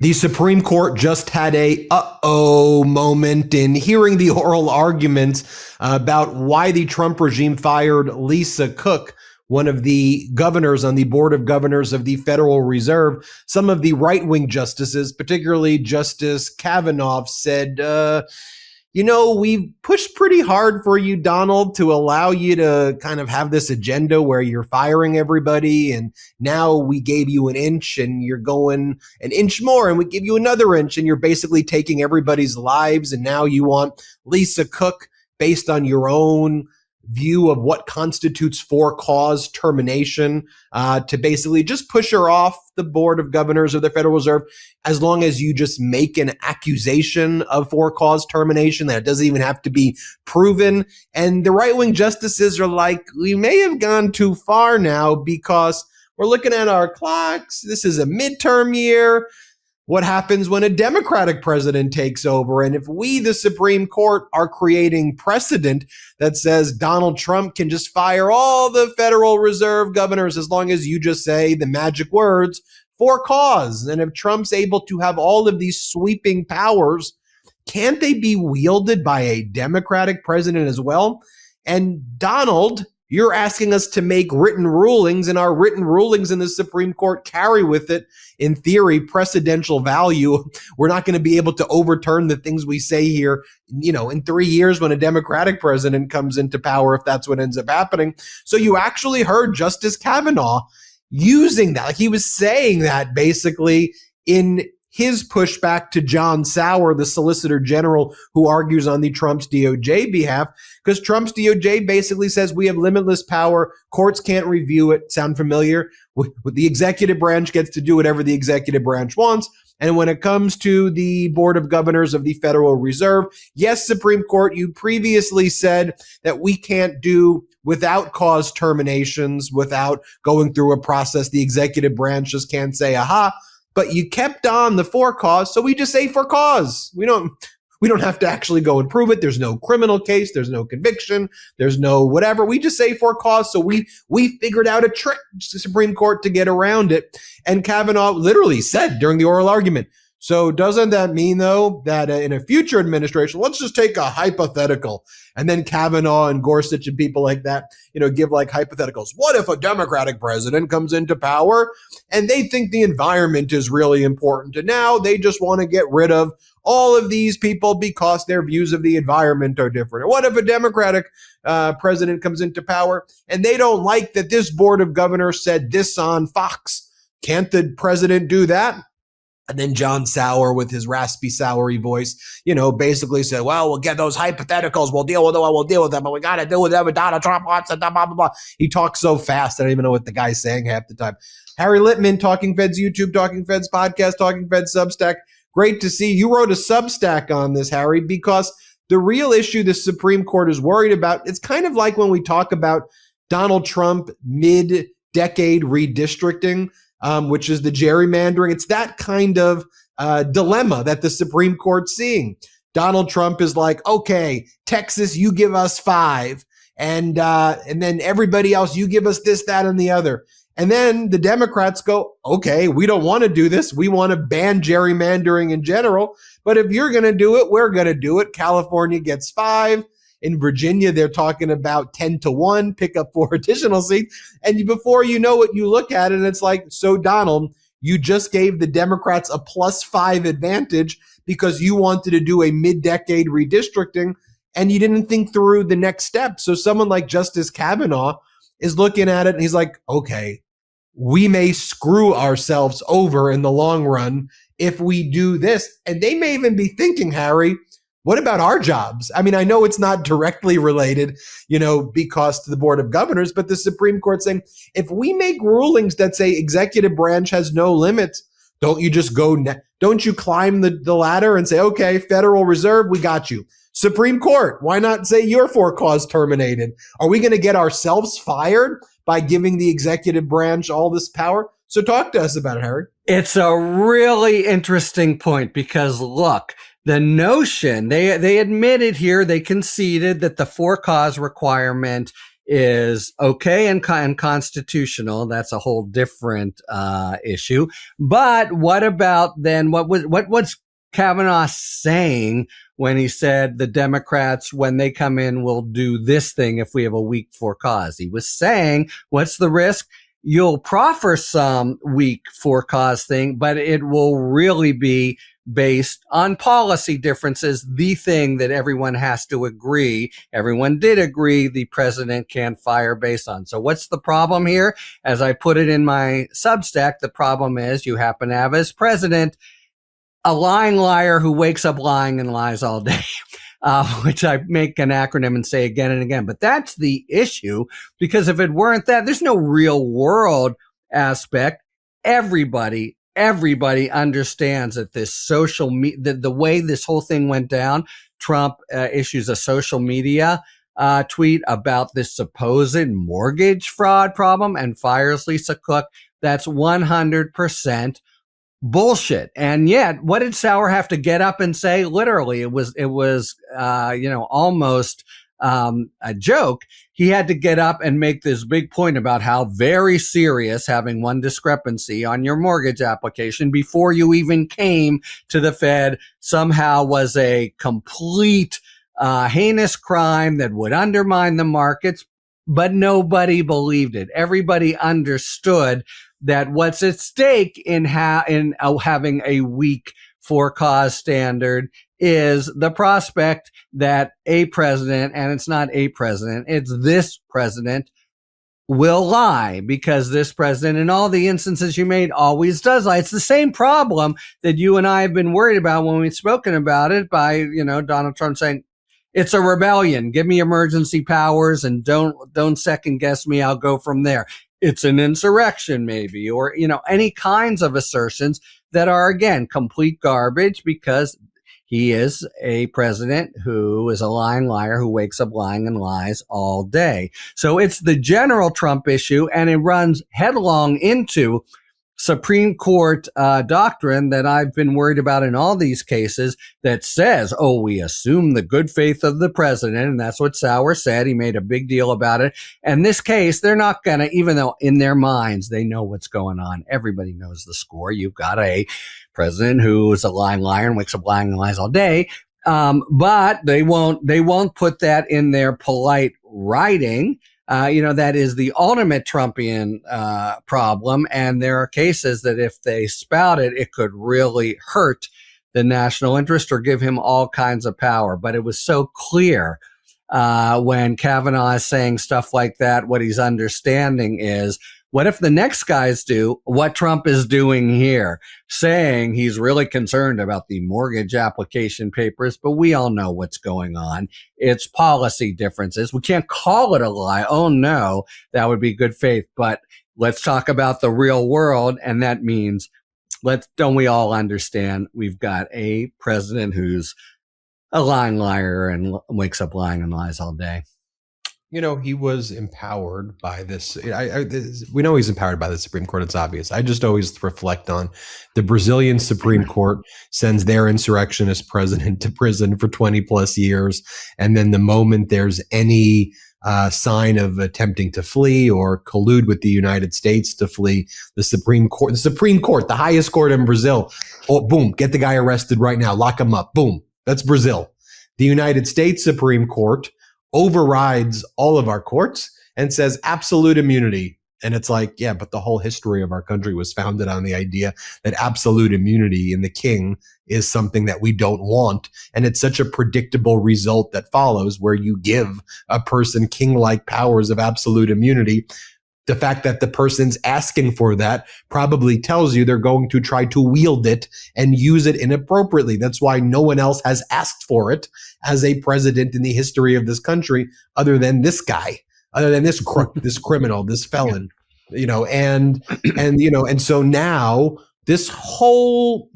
The Supreme Court just had a uh-oh moment in hearing the oral arguments about why the Trump regime fired Lisa Cook, one of the governors on the Board of Governors of the Federal Reserve. Some of the right-wing justices, particularly Justice Kavanaugh, said, we've pushed pretty hard for you, Donald, to allow you to kind of have this agenda where you're firing everybody. And now we gave you an inch and you're going an inch more, and we give you another inch and you're basically taking everybody's lives. And now you want Lisa Cook, based on your own view of what constitutes for cause termination, to basically just push her off the Board of Governors of the Federal Reserve, as long as you just make an accusation of for cause termination, that it doesn't even have to be proven. And the right-wing justices are like, we may have gone too far now because we're looking at our clocks. This is a midterm year. What happens when a Democratic president takes over? And if we, the Supreme Court, are creating precedent that says Donald Trump can just fire all the Federal Reserve governors as long as you just say the magic words, for cause. And if Trump's able to have all of these sweeping powers, can't they be wielded by a Democratic president as well? And Donald, you're asking us to make written rulings, and our written rulings in the Supreme Court carry with it, in theory, precedential value. We're not going to be able to overturn the things we say here, in 3 years when a Democratic president comes into power, if that's what ends up happening. So you actually heard Justice Kavanaugh using that. Like, he was saying that basically in his pushback to John Sauer, the Solicitor General who argues on the Trump's DOJ behalf, because Trump's DOJ basically says we have limitless power. Courts can't review it. Sound familiar? The executive branch gets to do whatever the executive branch wants. And when it comes to the Board of Governors of the Federal Reserve, yes, Supreme Court, you previously said that we can't do without cause terminations, without going through a process. The executive branch just can't say, aha. But you kept on the for cause, so we just say for cause. We don't have to actually go and prove it. There's no criminal case. There's no conviction. There's no whatever. We just say for cause. So we figured out a trick, the Supreme Court, to get around it. And Kavanaugh literally said during the oral argument, so doesn't that mean, though, that in a future administration, let's just take a hypothetical. And then Kavanaugh and Gorsuch and people like that, give like hypotheticals. What if a Democratic president comes into power and they think the environment is really important, and now they just want to get rid of all of these people because their views of the environment are different? Or what if a Democratic president comes into power and they don't like that this Board of Governors said this on Fox? Can't the president do that? And then John Sauer, with his raspy, soury voice, basically said, well, we'll get those hypotheticals. We'll deal with them. We'll deal with them. But we got to do whatever Donald Trump wants. And blah, blah, blah. He talks so fast, I don't even know what the guy's saying half the time. Harry Litman, Talking Feds YouTube, Talking Feds podcast, Talking Feds Substack. Great to see you wrote a Substack on this, Harry, because the real issue the Supreme Court is worried about, it's kind of like when we talk about Donald Trump mid-decade redistricting, which is the gerrymandering. It's that kind of dilemma that the Supreme Court's seeing. Donald Trump is like, okay, Texas, you give us 5. And then everybody else, you give us this, that, and the other. And then the Democrats go, okay, we don't want to do this. We want to ban gerrymandering in general. But if you're going to do it, we're going to do it. California gets 5. In Virginia, they're talking about 10-1, pick up 4 additional seats. And before you know it, you look at it and it's like, so Donald, you just gave the Democrats a +5 advantage because you wanted to do a mid-decade redistricting and you didn't think through the next step. So someone like Justice Kavanaugh is looking at it and he's like, okay, we may screw ourselves over in the long run if we do this. And they may even be thinking, Harry, what about our jobs? I mean, I know it's not directly related, because to the Board of Governors, but the Supreme Court saying, if we make rulings that say executive branch has no limits, don't you just don't you climb the ladder and say, okay, Federal Reserve, we got you. Supreme Court, why not say your for cause terminated? Are we going to get ourselves fired by giving the executive branch all this power? So talk to us about it, Harry. It's a really interesting point because, look, the notion, they admitted here, they conceded that the for cause requirement is okay and constitutional. That's a whole different issue. But what about then? What's Kavanaugh saying when he said the Democrats, when they come in, will do this thing if we have a weak for cause? He was saying, what's the risk? You'll proffer some weak for cause thing, but it will really be based on policy differences, the thing that everyone has to agree. Everyone did agree the president can fire based on. So what's the problem here? As I put it in my Substack, the problem is you happen to have as president a lying liar who wakes up lying and lies all day. Which I make an acronym and say again and again. But that's the issue, because if it weren't that, there's no real world aspect. Everybody understands that this social media, the way this whole thing went down, Trump issues a social media tweet about this supposed mortgage fraud problem and fires Lisa Cook. That's 100% bullshit. And yet, what did Sauer have to get up and say? Literally, it was almost a joke. He had to get up and make this big point about how very serious having one discrepancy on your mortgage application before you even came to the Fed somehow was a complete heinous crime that would undermine the markets. But nobody believed it. Everybody understood that what's at stake in having a weak for cause standard is the prospect that a president, and it's not a president, it's this president, will lie, because this president, in all the instances you made, always does lie. It's the same problem that you and I have been worried about when we've spoken about it by, Donald Trump saying, it's a rebellion. Give me emergency powers and don't second guess me. I'll go from there. It's an insurrection, maybe, or, any kinds of assertions that are, again, complete garbage, because he is a president who is a lying liar who wakes up lying and lies all day. So it's the general Trump issue, and it runs headlong into Supreme Court doctrine that I've been worried about in all these cases that says, we assume the good faith of the president. And that's what Sauer said. He made a big deal about it. And this case, they're not going to, even though in their minds, they know what's going on. Everybody knows the score. You've got a president who is a lying liar and wakes up lying and lies all day. But they won't put that in their polite writing. That is the ultimate Trumpian problem. And there are cases that if they spout it, it could really hurt the national interest or give him all kinds of power. But it was so clear when Kavanaugh is saying stuff like that, what he's understanding is, what if the next guys do what Trump is doing here, saying he's really concerned about the mortgage application papers, but we all know what's going on. It's policy differences. We can't call it a lie. Oh no, that would be good faith. But let's talk about the real world. And that means, don't we all understand we've got a president who's a lying liar and wakes up lying and lies all day. He was empowered by this. We know he's empowered by the Supreme Court. It's obvious. I just always reflect on the Brazilian Supreme Court sends their insurrectionist president to prison for 20 plus years. And then the moment there's any sign of attempting to flee or collude with the United States to flee, the Supreme Court, the highest court in Brazil, boom, get the guy arrested right now, lock him up, boom. That's Brazil. The United States Supreme Court overrides all of our courts and says absolute immunity. And it's like, yeah, but the whole history of our country was founded on the idea that absolute immunity in the king is something that we don't want. And it's such a predictable result that follows where you give a person king-like powers of absolute immunity. The fact that the person's asking for that probably tells you they're going to try to wield it and use it inappropriately. That's why no one else has asked for it as a president in the history of this country, other than this guy, other than this crook, this criminal, this felon, and so now this whole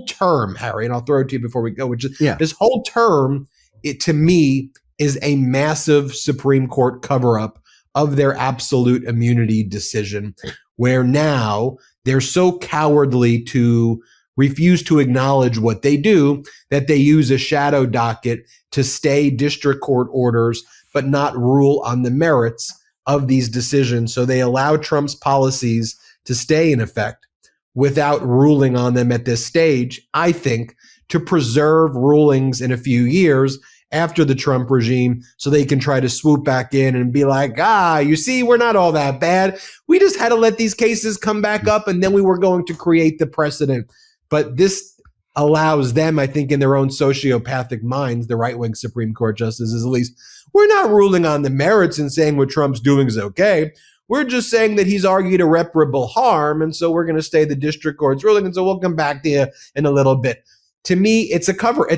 term, Harry, and I'll throw it to you before we go, this whole term, it to me is a massive Supreme Court cover-up of their absolute immunity decision, where now they're so cowardly to refuse to acknowledge what they do, that they use a shadow docket to stay district court orders, but not rule on the merits of these decisions. So they allow Trump's policies to stay in effect without ruling on them at this stage, I think, to preserve rulings in a few years after the Trump regime so they can try to swoop back in and be like, you see, we're not all that bad. We just had to let these cases come back up and then we were going to create the precedent. But this allows them, I think, in their own sociopathic minds, the right-wing Supreme Court justices at least, we're not ruling on the merits and saying what Trump's doing is okay. We're just saying that he's argued irreparable harm, and so we're going to stay the district court's ruling, and so we'll come back to you in a little bit. To me, it's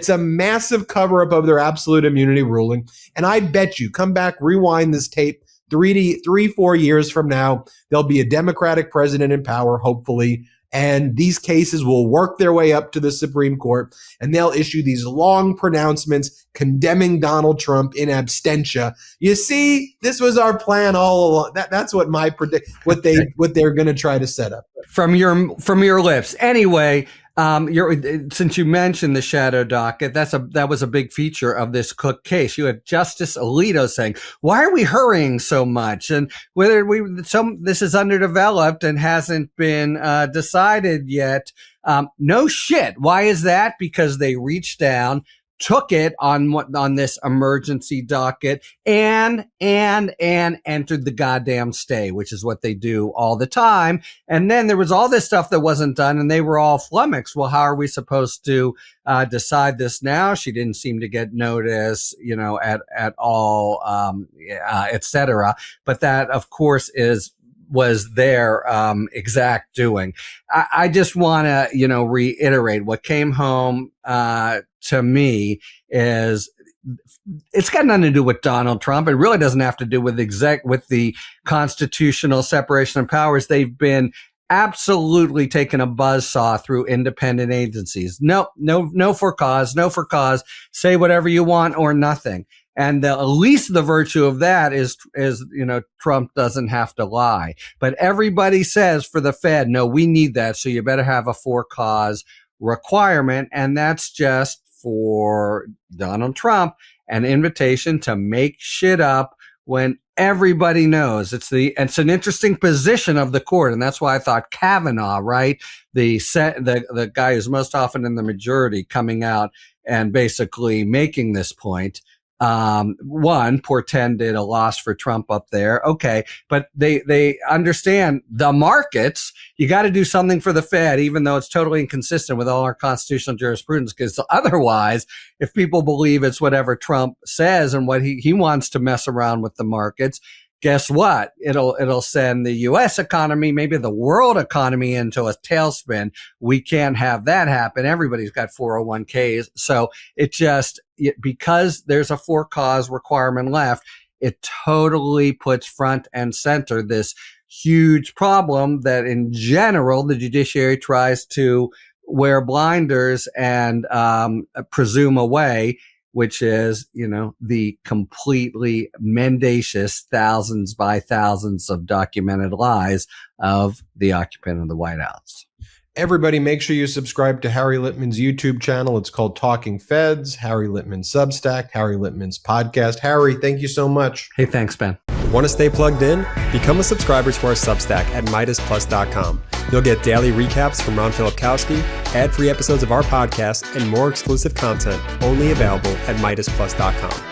a massive cover-up of their absolute immunity ruling, and I bet you, come back, rewind this tape 4 years from now, there'll be a Democratic president in power, hopefully, and these cases will work their way up to the Supreme Court, and they'll issue these long pronouncements condemning Donald Trump in absentia. You see, this was our plan all along. That's what what they're going to try to set up. From your lips. Anyway, since you mentioned the shadow docket, that was a big feature of this Cook case. You had Justice Alito saying, "Why are we hurrying so much?" And whether this is underdeveloped and hasn't been decided yet. No shit. Why is that? Because they reached down, took it on this emergency docket and entered the goddamn stay, which is what they do all the time. And then there was all this stuff that wasn't done and they were all flummoxed. Well, how are we supposed to decide this now? She didn't seem to get notice, at all, et cetera. But that, of course, was their exact doing. I just want to, reiterate what came home to me is it's got nothing to do with Donald Trump. It really doesn't have to do with the constitutional separation of powers. They've been absolutely taking a buzzsaw through independent agencies. No for cause. Say whatever you want or nothing. And at least the virtue of that is, Trump doesn't have to lie. But everybody says for the Fed, no, we need that. So you better have a for cause requirement. And that's just for Donald Trump, an invitation to make shit up when everybody knows. It's an interesting position of the court. And that's why I thought Kavanaugh, right? The guy who's most often in the majority coming out and basically making this point. One portended a loss for Trump up there. Okay. But they understand the markets. You got to do something for the Fed, even though it's totally inconsistent with all our constitutional jurisprudence. Because otherwise, if people believe it's whatever Trump says and what he wants to mess around with the markets, guess what? It'll send the U.S. economy, maybe the world economy, into a tailspin. We can't have that happen. Everybody's got 401ks. So because there's a for cause requirement left, it totally puts front and center this huge problem that in general, the judiciary tries to wear blinders and presume away, which is, the completely mendacious thousands by thousands of documented lies of the occupant of the White House. Everybody, make sure you subscribe to Harry Litman's YouTube channel. It's called Talking Feds, Harry Litman's Substack, Harry Litman's podcast. Harry, thank you so much. Hey, thanks, Ben. Want to stay plugged in? Become a subscriber to our Substack at MeidasPlus.com. You'll get daily recaps from Ron Filipkowski, ad-free episodes of our podcast, and more exclusive content only available at MeidasPlus.com.